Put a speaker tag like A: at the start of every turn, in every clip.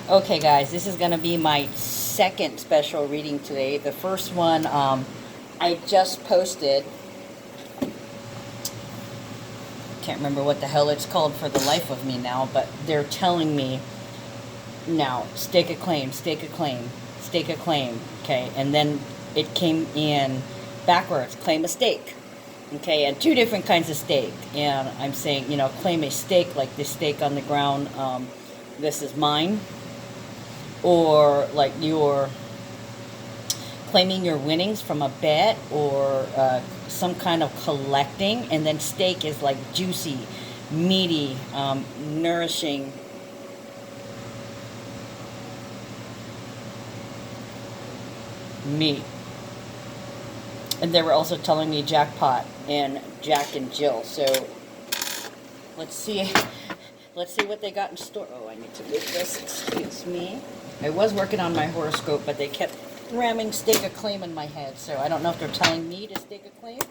A: Okay, guys, this is going to be my second special reading today. The first one I just posted. Can't remember what the hell it's called for the life of me now, but they're telling me now, stake a claim, stake a claim, stake a claim. Okay, and then it came in backwards, claim a stake. Okay, and two different kinds of stake. And I'm saying, claim a stake, like this stake on the ground. This is mine. Or like you're claiming your winnings from a bet or some kind of collecting. And then steak is like juicy, meaty, nourishing meat. And they were also telling me Jackpot and Jack and Jill. So let's see what they got in store. Oh, I need to move this. Excuse me. I was working on my horoscope, but they kept ramming stake a claim in my head. So I don't know if they're telling me to stake a claim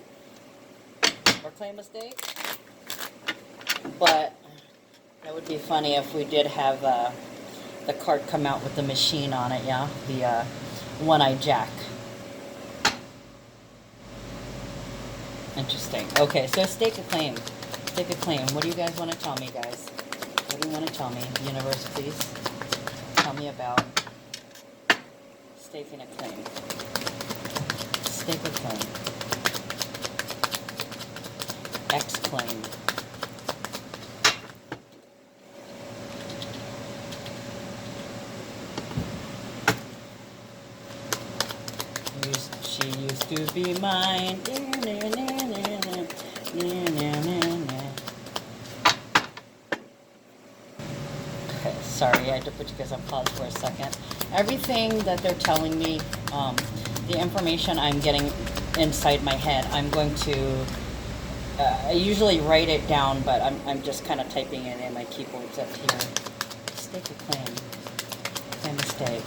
A: or claim a stake. But that would be funny if we did have the card come out with the machine on it, yeah? The one-eyed Jack. Interesting. Okay, so stake a claim. Stake a claim. What do you guys want to tell me, guys? What do you want to tell me? Universe, please tell me about staking a claim. Stake a claim. Exclaim. She used to be mine. Okay, sorry, I had to put you guys on pause for a second. Everything that they're telling me, the information I'm getting inside my head, I'm going to, I usually write it down, but I'm just kind of typing it in my keyboards up here. Stake a claim. Claim a stake.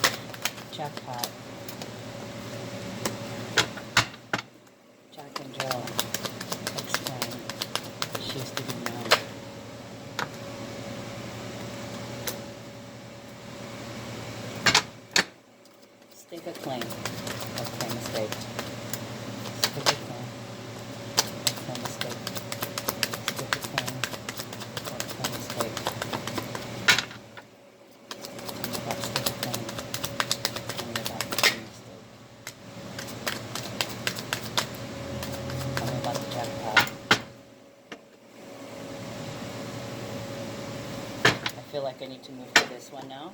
A: Jackpot. Jack and Jill. Exclaim. She used to be mine. Stake a claim. Or claim a stake. Stake a claim. Or claim a stake. Stake a claim. Or claim a stake. Tell me about stake a claim. Tell me about claim a stake. Tell me about the jackpot. I feel like I need to move to this one now.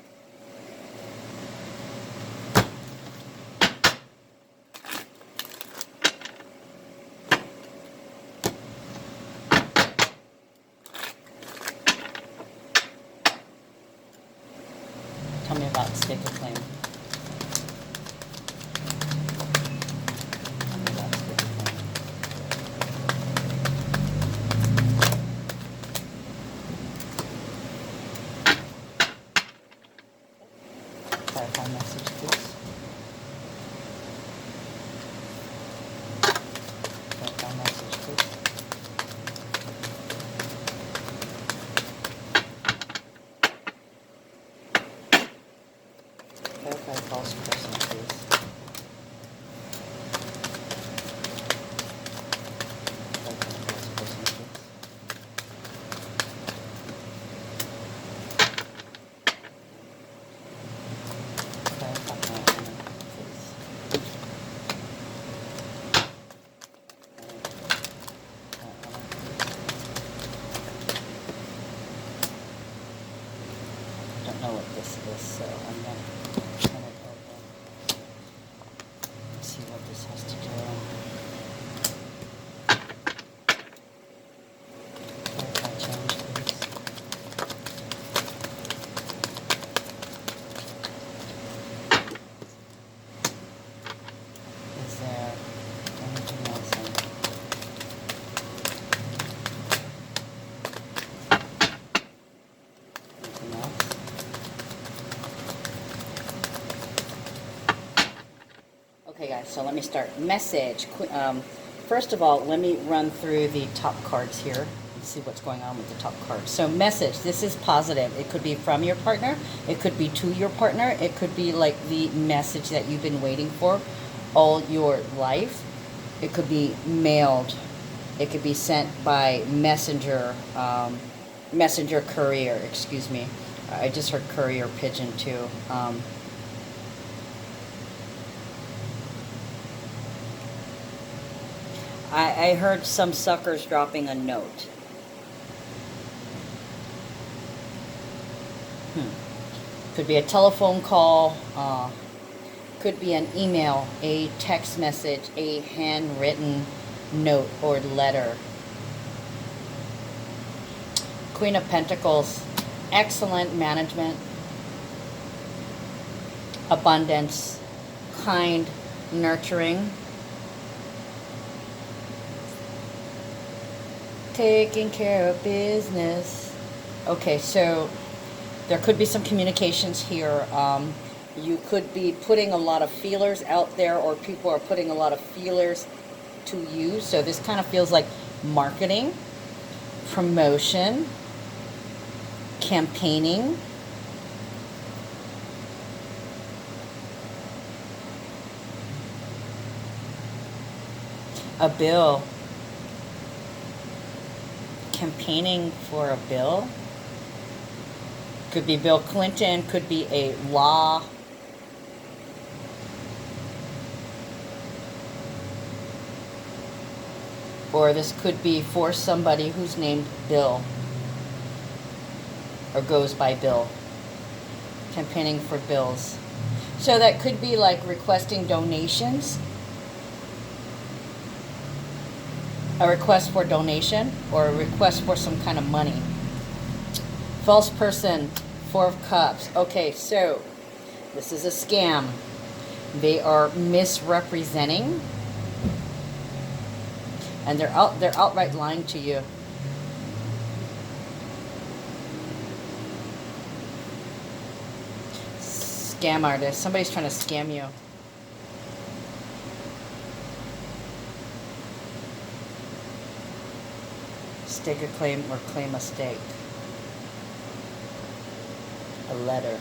A: Tell me about stake a claim. Tell me about stake a claim. Clarify message, please. Clarify message, please. Clarify false person, please. Clarify false person, please. Clarify my honor, please. I don't know what this is, so I'm gonna turn it over. Let's see what this has to do. Clarify change, please. Is there anything else in it? Anything else? Okay, guys, so let me start. Message. First of all, let me run through the top cards here. Let's see what's going on with the top card. So message, this is positive. It could be from your partner. It could be to your partner. It could be like the message that you've been waiting for all your life. It could be mailed. It could be sent by messenger, messenger courier, excuse me. I just heard courier pigeon too. I heard some suckers dropping a note. Could be a telephone call, could be an email, a text message, a handwritten note or letter. Queen of Pentacles, excellent management, abundance, kind, nurturing, taking care of business. Okay, so there could be some communications here. You could be putting a lot of feelers out there, or people are putting a lot of feelers to you. So this kind of feels like marketing, promotion, campaigning. A bill. Campaigning for a bill. Could be Bill Clinton, could be a law. Or this could be for somebody who's named Bill or goes by Bill. Campaigning for bills. So that could be like requesting donations. A request for donation or a request for some kind of money. False person, 4 of Cups. Okay, so this is a scam. They are misrepresenting, and they're outright lying to you. Scam artist. Somebody's trying to scam you. Stake a claim or claim a stake. A letter.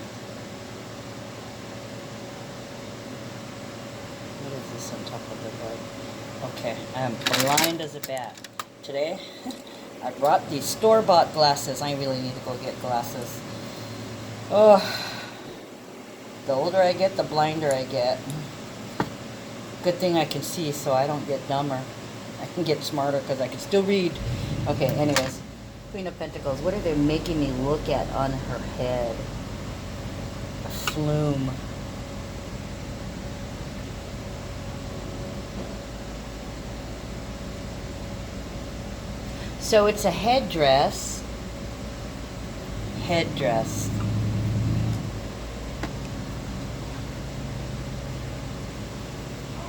A: What is this on top of the bed? Okay, I'm blind as a bat. Today, I brought these store-bought glasses. I really need to go get glasses. Oh, the older I get, the blinder I get. Good thing I can see so I don't get dumber. I can get smarter because I can still read. Okay, anyways. Queen of Pentacles. What are they making me look at on her head? A flume. So it's a headdress. Headdress.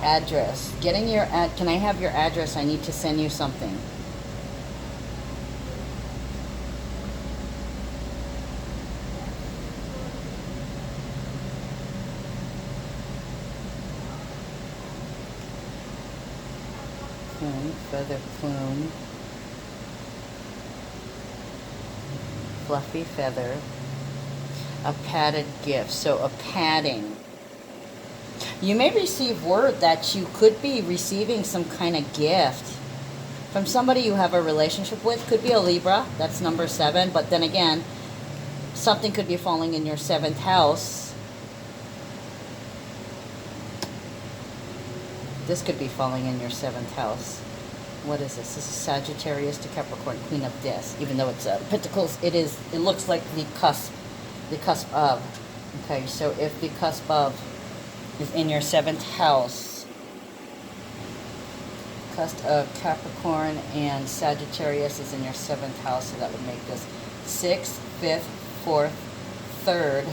A: Address. Getting your can I have your address? I need to send you something. Plume, feather plume. Fluffy feather. A padded gift. So a padding. You may receive word that you could be receiving some kind of gift from somebody you have a relationship with. Could be a Libra. That's number 7. But then again, something could be falling in your 7th house. This could be falling in your 7th house. What is this? This is Sagittarius to Capricorn, Queen of Discs. Even though it's Pentacles, it looks like the cusp of. Okay, so if the cusp of is in your 7th house, cusp of Capricorn and Sagittarius is in your 7th house, so that would make this 6th, 5th, 4th, 3rd,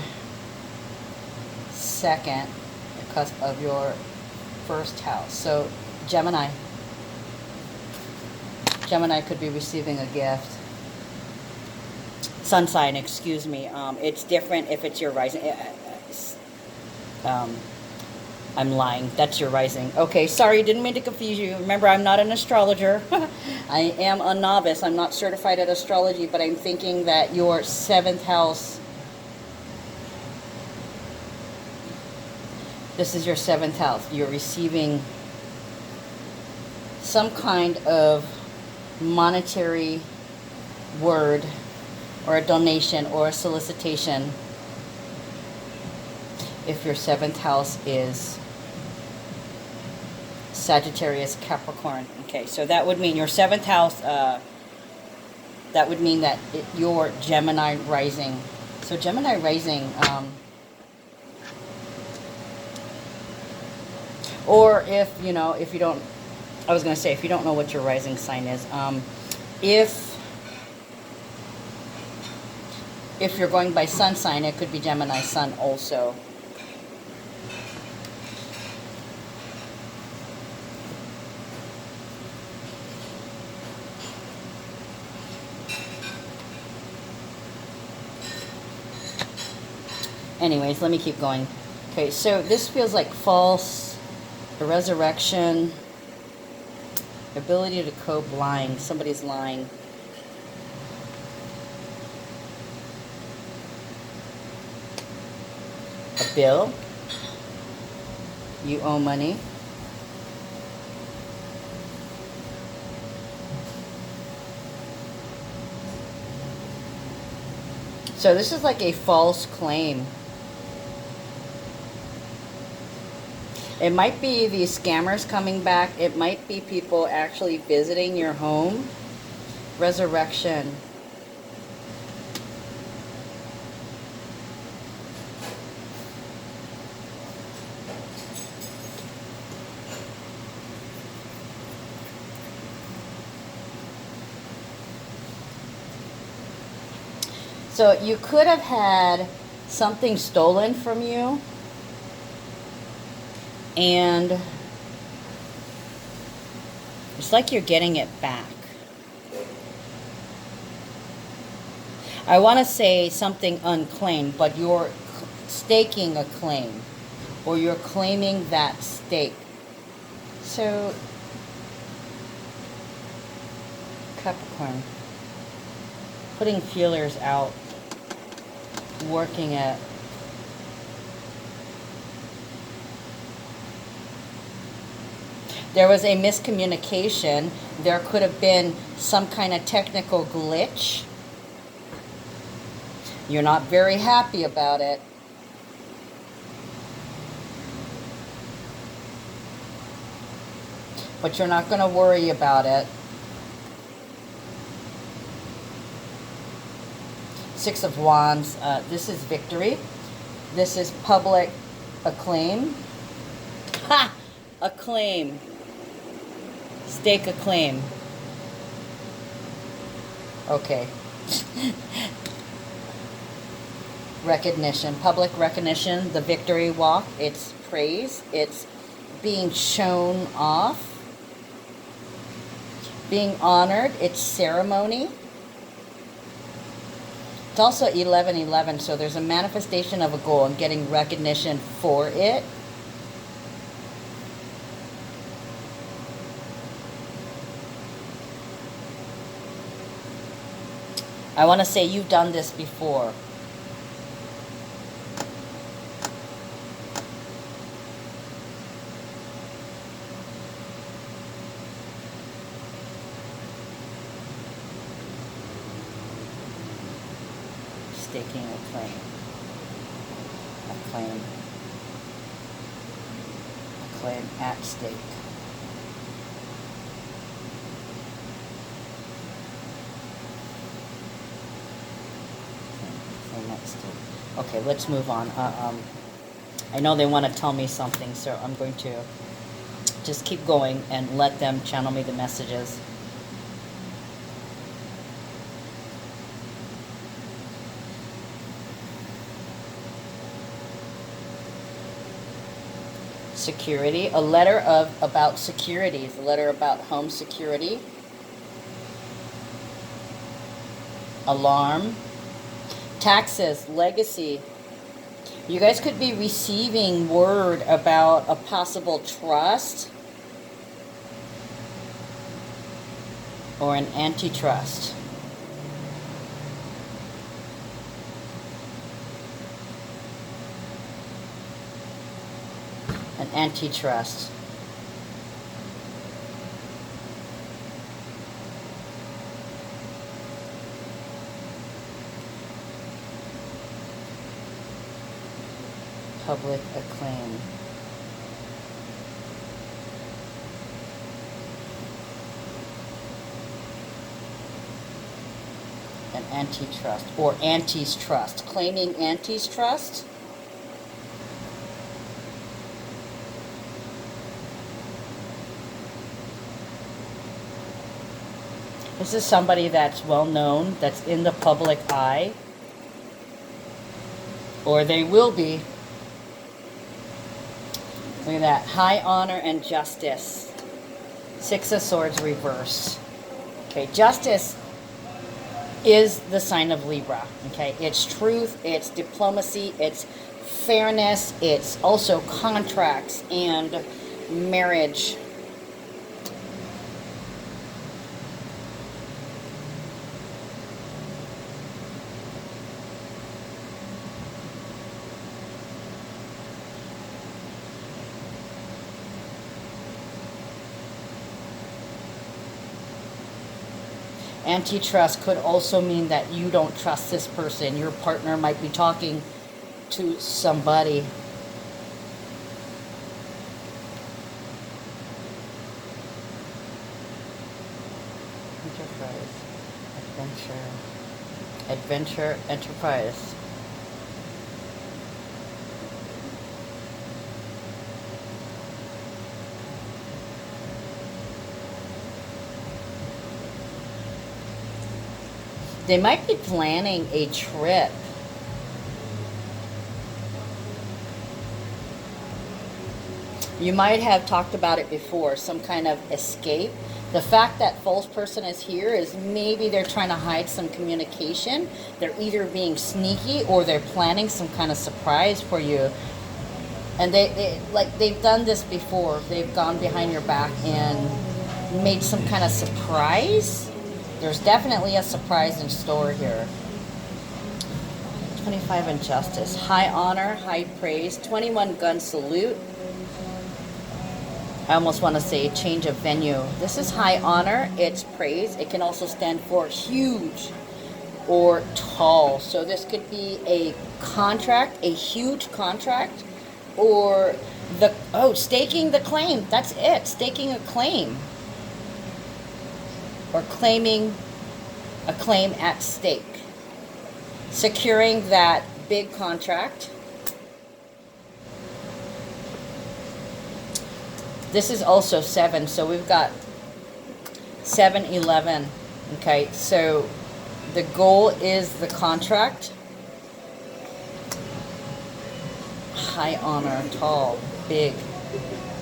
A: 2nd, the cusp of your 1st house. So Gemini could be receiving a gift. Sun sign, excuse me. It's different if it's your rising. I'm lying. That's your rising. Okay, sorry, didn't mean to confuse you. Remember, I'm not an astrologer. I am a novice. I'm not certified at astrology, but I'm thinking that your 7th house, this is your 7th house. You're receiving some kind of monetary word or a donation or a solicitation if your 7th house is Sagittarius, Capricorn. Okay, so that would mean your 7th house, that would mean that your Gemini rising. So Gemini rising, or if, you know, if you don't, I was going to say, if you don't know what your rising sign is, if you're going by sun sign, it could be Gemini sun also. Anyways, let me keep going. Okay, so this feels like false, the resurrection, ability to cope, lying. Somebody's lying. A bill. You owe money. So this is like a false claim. It might be these scammers coming back. It might be people actually visiting your home. Resurrection. So you could have had something stolen from you. And it's like you're getting it back. I want to say something unclaimed, but you're staking a claim, or you're claiming that stake. So, Capricorn, putting feelers out, working at. There was a miscommunication. There could have been some kind of technical glitch. You're not very happy about it. But you're not going to worry about it. 6 of Wands. This is victory. This is public acclaim. Ha! Acclaim. Stake a claim. Okay. Recognition. Public recognition. The victory walk. It's praise. It's being shown off. Being honored. It's ceremony. It's also 11/11, so there's a manifestation of a goal and getting recognition for it. I want to say you've done this before. Staking a claim. A claim. A claim at stake. Okay, let's move on. I know they want to tell me something, so I'm going to just keep going and let them channel me the messages. Security, a letter about securities, a letter about home security. Alarm. Taxes, legacy. You guys could be receiving word about a possible trust or an antitrust. An antitrust. Public acclaim. An antitrust or anti's trust. Claiming anti's trust. This is somebody that's well known, that's in the public eye, or they will be. Look at that. High honor and justice. 6 of Swords reversed. Okay, justice is the sign of Libra. Okay, it's truth, it's diplomacy, it's fairness, it's also contracts and marriage. Antitrust could also mean that you don't trust this person. Your partner might be talking to somebody. Enterprise. Adventure. Enterprise. They might be planning a trip. You might have talked about it before, some kind of escape. The fact that false person is here is maybe they're trying to hide some communication. They're either being sneaky or they're planning some kind of surprise for you. And they've done this before. They've gone behind your back and made some kind of surprise. There's definitely a surprise in store here. 25 injustice. High honor, high praise. 21 gun salute. I almost want to say change of venue. This is high honor. It's praise. It can also stand for huge or tall. So this could be a contract, a huge contract, or staking the claim. That's it. Staking a claim. Or claiming a claim at stake. Securing that big contract. This is also 7, so we've got 7, 11. Okay, so the goal is the contract. High honor, tall, big,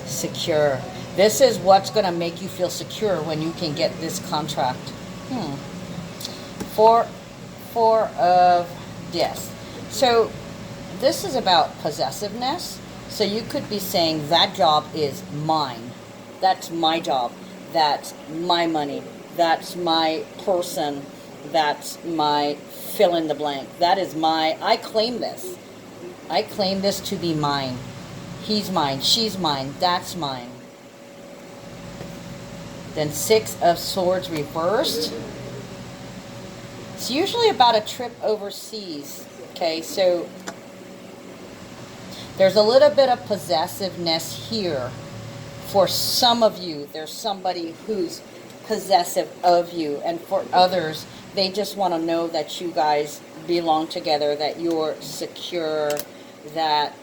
A: secure. This is what's going to make you feel secure when you can get this contract. 4 of Discs. So this is about possessiveness. So you could be saying that job is mine. That's my job. That's my money. That's my person. That's my fill in the blank. That is I claim this. I claim this to be mine. He's mine. She's mine. That's mine. Then 6 of Swords reversed. It's usually about a trip overseas. Okay, so there's a little bit of possessiveness here. For some of you, there's somebody who's possessive of you. And for others, they just want to know that you guys belong together, that you're secure, that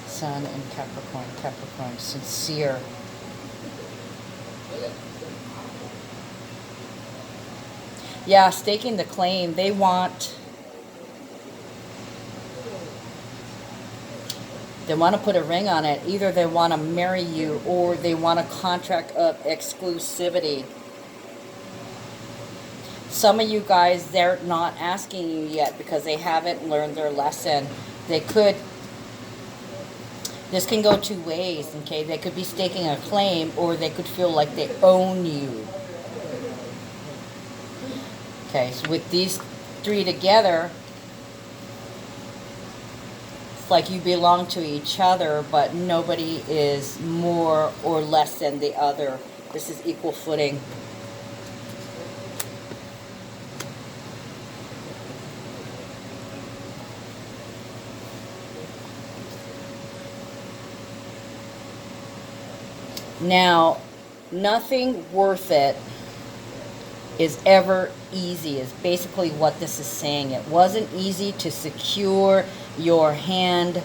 A: Sun and Capricorn, sincere. Yeah, staking the claim. They want to put a ring on it. Either they want to marry you or they want a contract of exclusivity. Some of you guys, they're not asking you yet because they haven't learned their lesson. They could, this can go two ways, okay? They could be staking a claim, or they could feel like they own you. Okay, so with these three together, it's like you belong to each other, but nobody is more or less than the other. This is equal footing. Now, nothing worth it is ever easy, is basically what this is saying. It wasn't easy to secure your hand,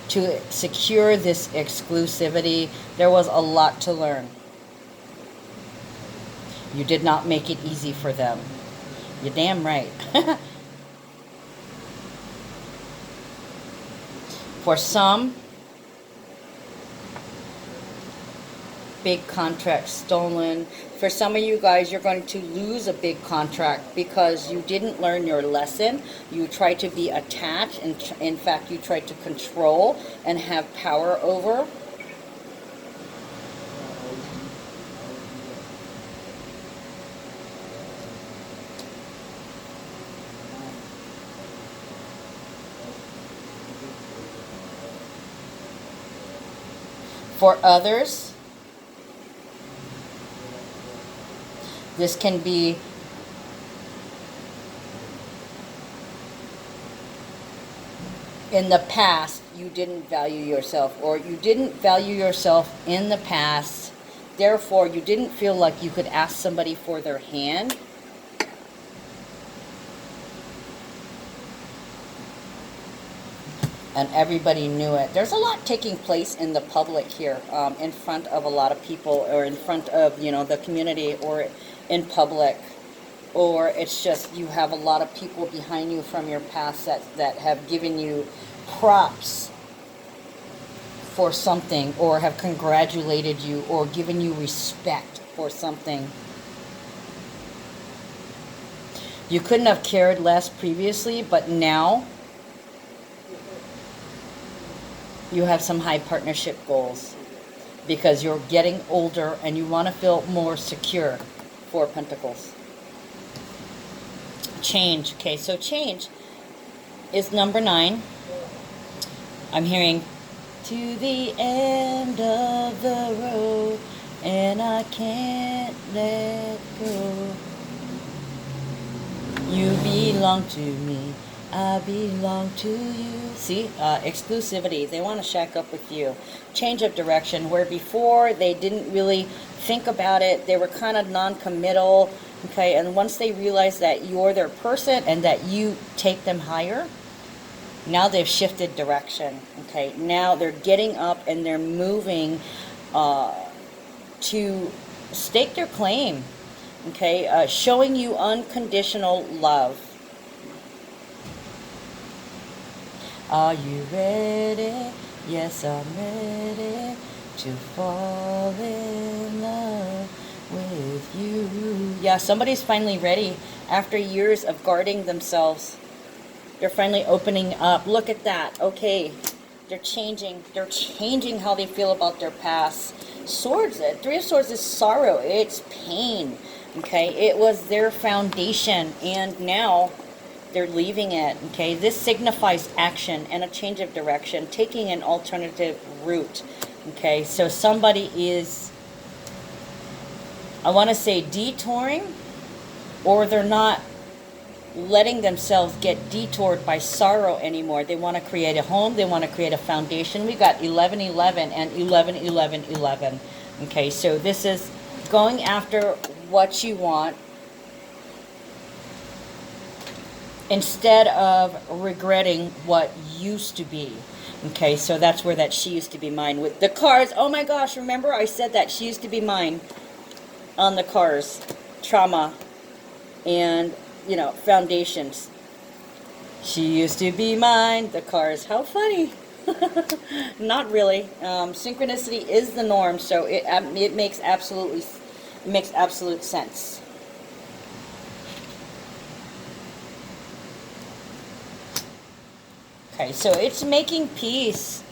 A: to secure this exclusivity. There was a lot to learn. You did not make it easy for them. You're damn right. For some, big contract stolen. For some of you guys, you're going to lose a big contract because you didn't learn your lesson. You tried to be attached, and in fact, you tried to control and have power over. For others, this can be in the past you didn't value yourself, or you didn't value yourself in the past, therefore you didn't feel like you could ask somebody for their hand. And everybody knew it. There's a lot taking place in the public here, in front of a lot of people, or in front of, you know, the community, or in public, or it's just you have a lot of people behind you from your past that have given you props for something, or have congratulated you, or given you respect for something. You couldn't have cared less previously, but now you have some high partnership goals because you're getting older and you want to feel more secure. Four of Pentacles. Change. Okay, so change is number 9. I'm hearing to the end of the road and I can't let go. You belong to me, I belong to you. See, exclusivity. They want to shack up with you. Change of direction, where before they didn't really think about it. They were kind of non-committal. Okay, and once they realize that you're their person and that you take them higher, now they've shifted direction. Okay, now they're getting up and they're moving to stake their claim. Okay, showing you unconditional love. Are you ready? Yes, I'm ready to fall in love with you. Yeah, somebody's finally ready after years of guarding themselves. They're finally opening up. Look at that. Okay, they're changing. They're changing how they feel about their past. Swords. 3 of Swords is sorrow. It's pain. Okay, it was their foundation, and now they're leaving it. Okay, this signifies action and a change of direction, taking an alternative route. Okay, so somebody is, I want to say, detouring, or they're not letting themselves get detoured by sorrow anymore. They want to create a home. They want to create a foundation. We got 11-11 and 11-11-11. Okay, so this is going after what you want instead of regretting what used to be. Okay, so that's where that she used to be mine with the cards. Oh my gosh, remember I said that she used to be mine on the cars. Trauma and, you know, foundations. She used to be mine, the cars. How funny. Not really. Synchronicity is the norm, so it makes absolute sense. Okay, so it's making peace.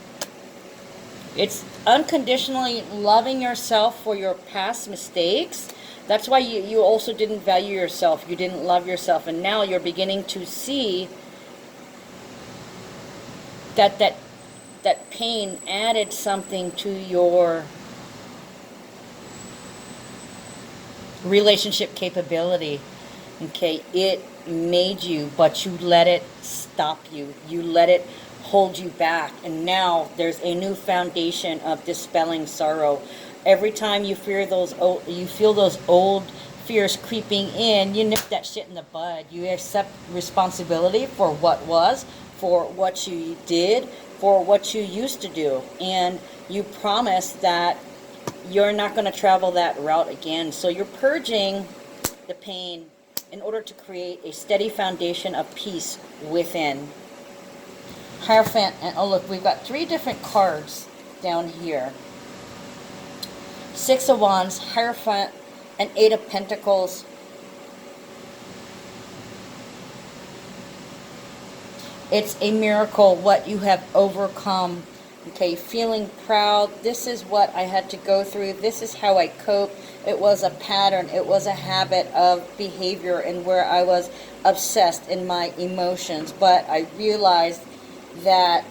A: It's unconditionally loving yourself for your past mistakes. That's why you also didn't value yourself. You didn't love yourself. And now you're beginning to see that pain added something to your relationship capability. Okay, it made you, but you let it stop you. You let it hold you back. And now there's a new foundation of dispelling sorrow. Every time you feel those old fears creeping in, you nip that shit in the bud. You accept responsibility for what was, for what you did, for what you used to do. And you promise that you're not going to travel that route again. So you're purging the pain in order to create a steady foundation of peace within. Hierophant, and oh look, we've got 3 different cards down here. 6 of Wands, Hierophant, and 8 of Pentacles. It's a miracle what you have overcome. Okay, feeling proud. This is what I had to go through. This is how I cope. It was a pattern. It was a habit of behavior and where I was obsessed in my emotions. But I realized that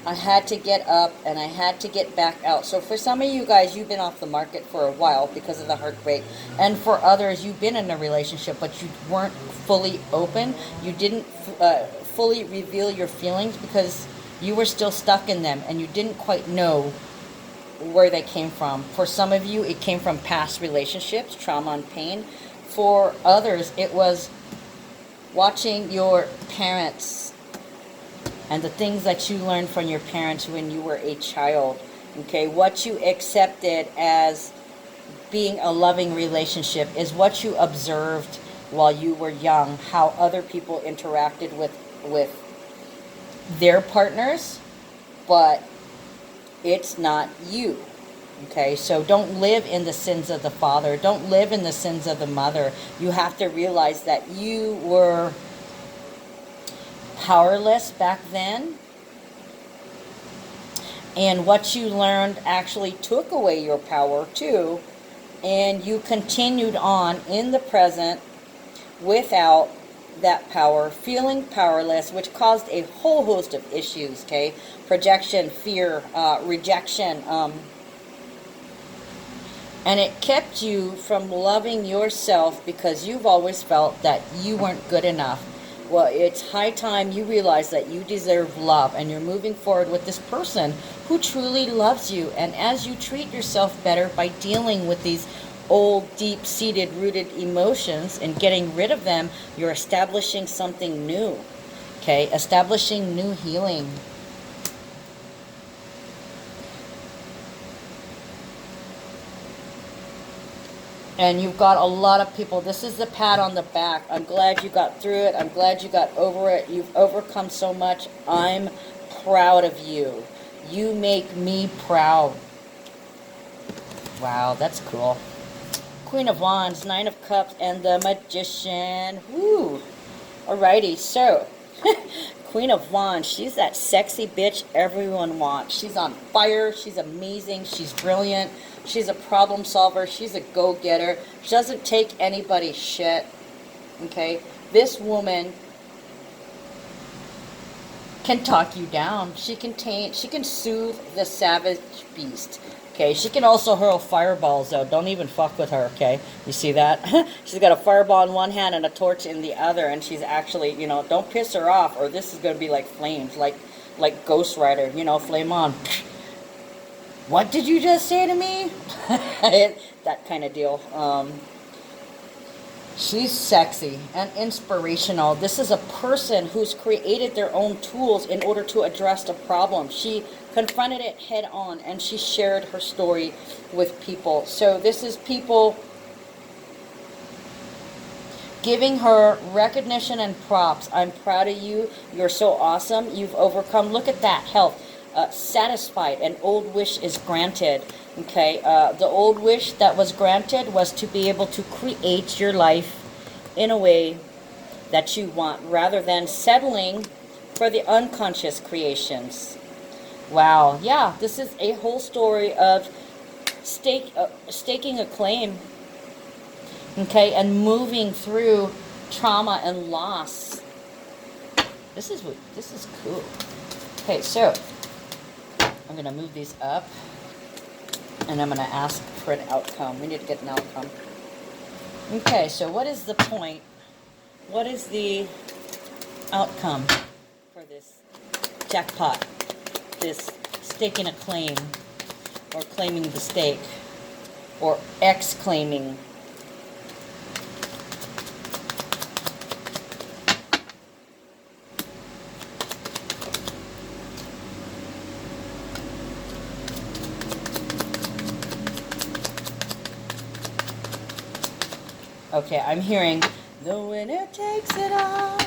A: I had to get up and I had to get back out. So for some of you guys, you've been off the market for a while because of the heartbreak. And for others, you've been in a relationship, but you weren't fully open. You didn't fully reveal your feelings because you were still stuck in them and you didn't quite know where they came from. For some of you, it came from past relationships, trauma and pain. For others, it was watching your parents and the things that you learned from your parents when you were a child. Okay, what you accepted as being a loving relationship is what you observed while you were young, how other people interacted with their partners, but it's not you. Okay, so don't live in the sins of the father. Don't live in the sins of the mother. You have to realize that you were powerless back then. And what you learned actually took away your power too. And you continued on in the present without that power, feeling powerless, which caused a whole host of issues, okay? Projection, fear, rejection, and it kept you from loving yourself because you've always felt that you weren't good enough. Well, it's high time you realize that you deserve love and you're moving forward with this person who truly loves you. And as you treat yourself better by dealing with these old, deep-seated, rooted emotions and getting rid of them, you're establishing something new, okay? Establishing new healing. And you've got a lot of people. This is the pat on the back. I'm glad you got through it. I'm glad you got over it. You've overcome so much. I'm proud of you. You make me proud. Wow, that's cool. Queen of Wands, 9 of Cups, and the Magician. Woo! Alrighty, so Queen of Wands, she's that sexy bitch everyone wants. She's on fire. She's amazing. She's brilliant. She's a problem solver. She's a go-getter. She doesn't take anybody's shit. Okay? This woman can talk you down. She can soothe the savage beast. Okay? She can also hurl fireballs, though. Don't even fuck with her, okay? You see that? She's got a fireball in one hand and a torch in the other, and she's actually, you know, don't piss her off, or this is going to be like flames, like Ghost Rider, you know, flame on. What did you just say to me? That kind of deal. She's sexy and inspirational. This is a person who's created their own tools in order to address a problem. She confronted it head on and she shared her story with people. So this is people giving her recognition and props. I'm proud of you. You're so awesome. You've overcome. Look at that. Health. Satisfied. An old wish is granted. Okay, the old wish that was granted was to be able to create your life in a way that you want, rather than settling for the unconscious creations. Wow, yeah, this is a whole story of staking a claim, okay, and moving through trauma and loss. This is cool. Okay, so I'm gonna move these up, and I'm gonna ask for an outcome. We need to get an outcome. Okay, so what is the point? What is the outcome for this jackpot? This staking a claim, or claiming the stake, or exclaiming. Okay, I'm hearing, the winner takes it all,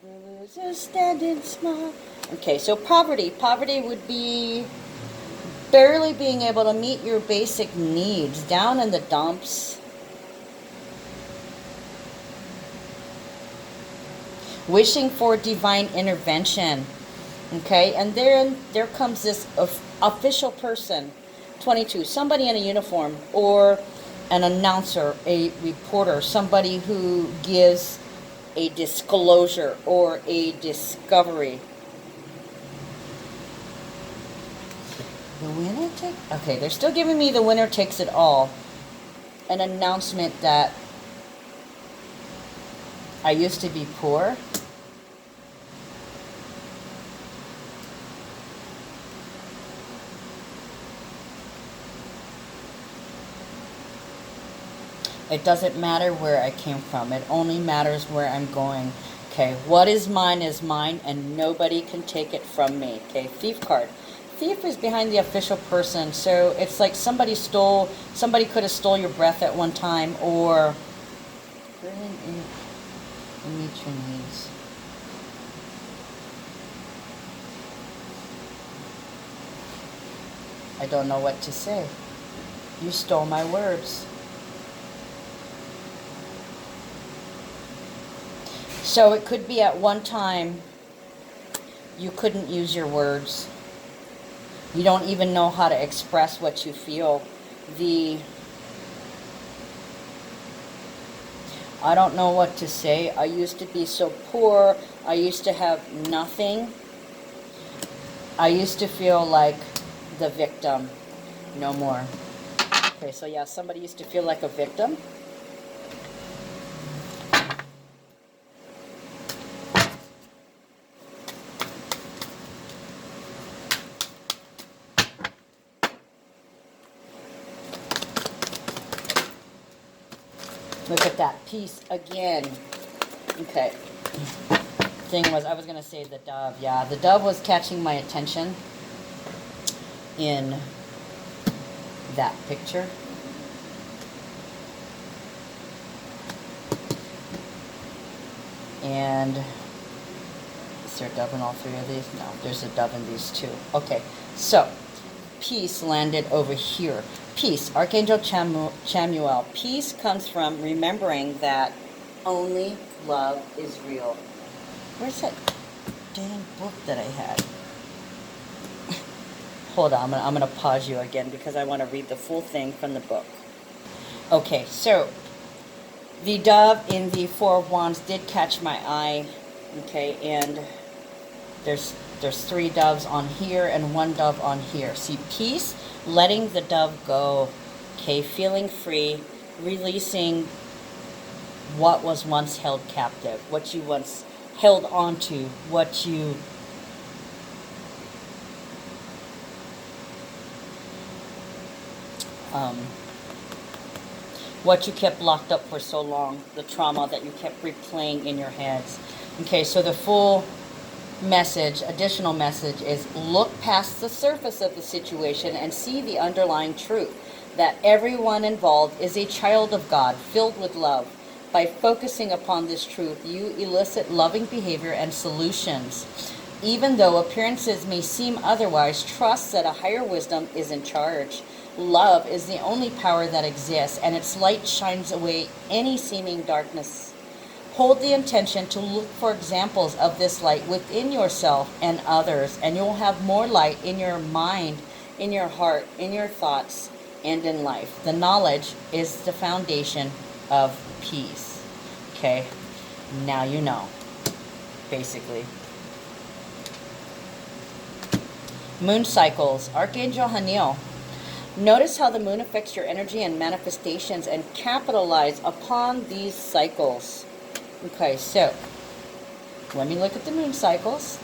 A: the loser standing small. Okay, so poverty. Poverty would be barely being able to meet your basic needs, down in the dumps. Wishing for divine intervention. Okay, and then there comes this official person, 22, somebody in a uniform, or an announcer, a reporter, somebody who gives a disclosure or a discovery. The winner takes... Okay, they're still giving me the winner takes it all. An announcement that I used to be poor. It doesn't matter where I came from. It only matters where I'm going. Okay, what is mine, and nobody can take it from me. Okay, thief card. Thief is behind the official person, so it's like somebody could have stole your breath at one time, or meet your needs. I don't know what to say. You stole my words. So it could be at one time you couldn't use your words. You don't even know how to express what you feel. I don't know what to say. I used to be so poor. I used to have nothing. I used to feel like the victim. No more. Okay, so yeah, somebody used to feel like a victim. Look at that piece again. Okay. Thing was, I was going to say the dove. Yeah, the dove was catching my attention in that picture. And is there a dove in all three of these? No, there's a dove in these two. Okay, so peace landed over here. Peace, Archangel Chamuel. Peace comes from remembering that only love is real. Where's that dang book that I had? Hold on, I'm gonna pause you again because I want to read the full thing from the book. Okay, so the dove in the Four of Wands did catch my eye. Okay, and there's three doves on here and one dove on here. See, peace, letting the dove go. Okay, feeling free, releasing what was once held captive, what you once held on to, what you kept locked up for so long, the trauma that you kept replaying in your heads. Okay, so the full message, additional message is look past the surface of the situation and see the underlying truth that everyone involved is a child of God filled with love. By focusing upon this truth, you elicit loving behavior and solutions. Even though appearances may seem otherwise, trust that a higher wisdom is in charge. Love is the only power that exists, and its light shines away any seeming darkness. Hold the intention to look for examples of this light within yourself and others, and you'll have more light in your mind, in your heart, in your thoughts, and in life. The knowledge is the foundation of peace. Okay? Now you know, basically. Moon cycles. Archangel Haniel. Notice how the moon affects your energy and manifestations, and capitalize upon these cycles. Okay, so let me look at the moon cycles.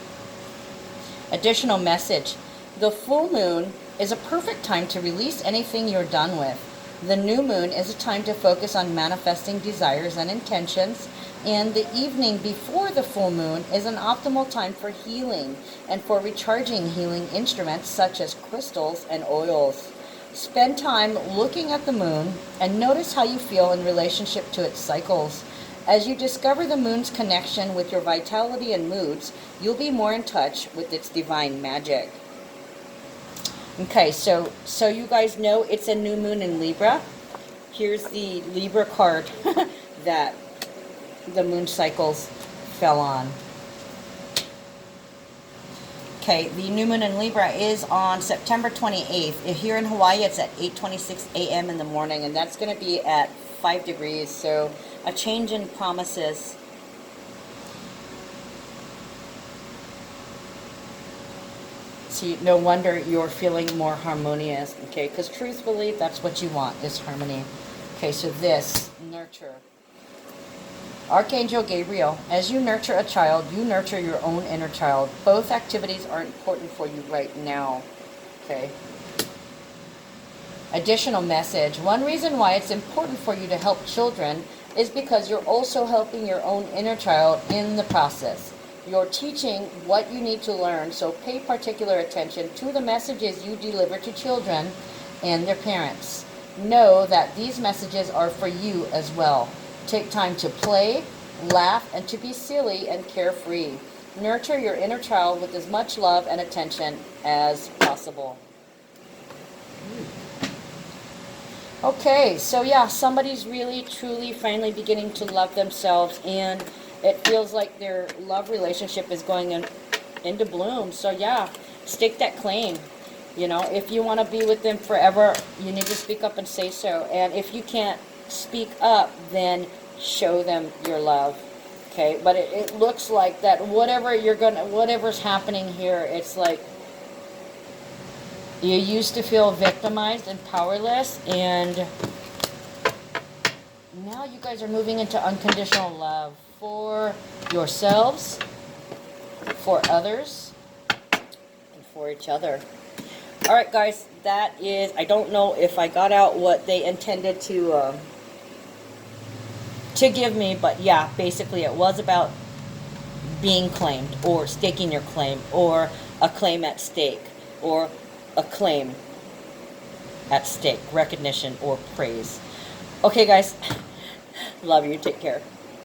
A: Additional message. The full moon is a perfect time to release anything you're done with. The new moon is a time to focus on manifesting desires and intentions. And the evening before the full moon is an optimal time for healing and for recharging healing instruments such as crystals and oils. Spend time looking at the moon and notice how you feel in relationship to its cycles. As you discover the moon's connection with your vitality and moods, you'll be more in touch with its divine magic. Okay, so you guys know it's a new moon in Libra. Here's the Libra card that the moon cycles fell on. Okay, the new moon in Libra is on September 28th. Here in Hawaii, it's at 8:26 a.m. in the morning, and that's going to be at 5 degrees, so a change in promises. See, no wonder you're feeling more harmonious, okay? Because truthfully, that's what you want, is harmony. Okay, so this, nurture. Archangel Gabriel, as you nurture a child, you nurture your own inner child. Both activities are important for you right now, okay? Additional message. One reason why it's important for you to help children is because you're also helping your own inner child in the process. You're teaching what you need to learn, so pay particular attention to the messages you deliver to children and their parents. Know that these messages are for you as well. Take time to play, laugh, and to be silly and carefree. Nurture your inner child with as much love and attention as possible. Okay, so yeah, somebody's really, truly, finally beginning to love themselves, and it feels like their love relationship is going into bloom. So yeah, stake that claim. You know, if you want to be with them forever, you need to speak up and say so. And if you can't speak up, then show them your love. Okay, but it looks like that whatever's happening here, it's like you used to feel victimized and powerless, and now you guys are moving into unconditional love for yourselves, for others, and for each other. All right, guys, that is, I don't know if I got out what they intended to give me, but yeah, basically it was about being claimed, or staking your claim, or a claim at stake, or a claim at stake, recognition or praise. Okay, guys, love you. Take care.